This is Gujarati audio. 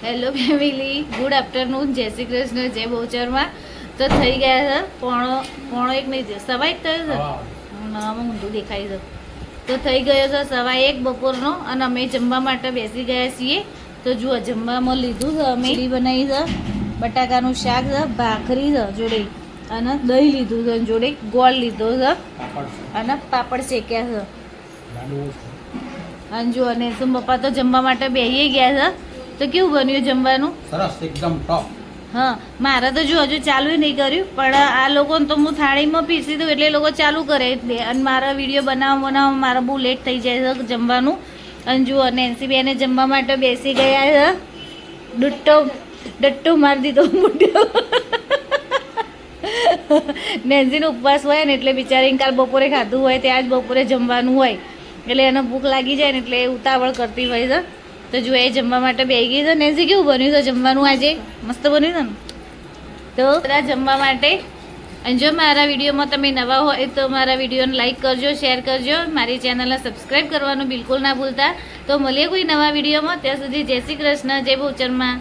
હેલો ફેમિલી, ગુડ આફ્ટરનૂન, જય શ્રી કૃષ્ણ, જય બહુચરમાં. તો થઈ ગયા છે પોણો એક નહીં, સવા એક થયો છે. નવામાં ઊંધું દેખાય છે. તો થઈ ગયો છે સવા એક બપોરનો અને અમે જમવા માટે બેસી ગયા છીએ. તો જુઓ, જમવામાં લીધું છે અમે ખીચડી બનાવી છે, બટાકાનું શાક છે, ભાખરી છે જોડે, અને દહીં લીધું છે જોડે, ગોળ લીધો છે અને પાપડ શેક્યા છે. અને જુઓ, અને શું પપ્પા તો જમવા માટે બેસી ગયા છે. તો કેવું બન્યું જમવાનું? સરસ, એકદમ ટોપ. હા, મારે તો જો હજુ ચાલુ નહીં કર્યું, પણ આ લોકોને તો હું થાળીમાં પીસી દઉં એટલે એ લોકો ચાલુ કરે એટલે. અને મારા વિડીયો બનાવવામાં મારે બહુ લેટ થઈ જાય છે જમવાનું. અને જુઓ, નેન્સી બેને જમવા માટે બેસી ગયા છે. ડટ્ટો મારી દીધો મોટો. નેન્સીનો ઉપવાસ હોય ને એટલે બિચારીને કાલ બપોરે ખાધું હોય ત્યાં જ બપોરે જમવાનું હોય એટલે એને ભૂખ લાગી જાય ને એટલે ઉતાવળ કરતી હોય છે. તો જો એ જમવા માટે બેસી ગઈ છે. નેન્સી, કેવું બન્યું છે જમવાનું આજે? મસ્ત બન્યું છે ને? તો બધા જમવા માટે. અને જો મારા વિડીયોમાં તમે નવા હોય તો મારા વિડીયોને લાઈક કરજો, શેર કરજો, મારી ચેનલને સબસ્ક્રાઈબ કરવાનું બિલકુલ ના ભૂલતા. તો મળીએ કોઈ નવા વિડીયોમાં. ત્યાં સુધી જય શ્રી કૃષ્ણ, જય બહુચરમાં.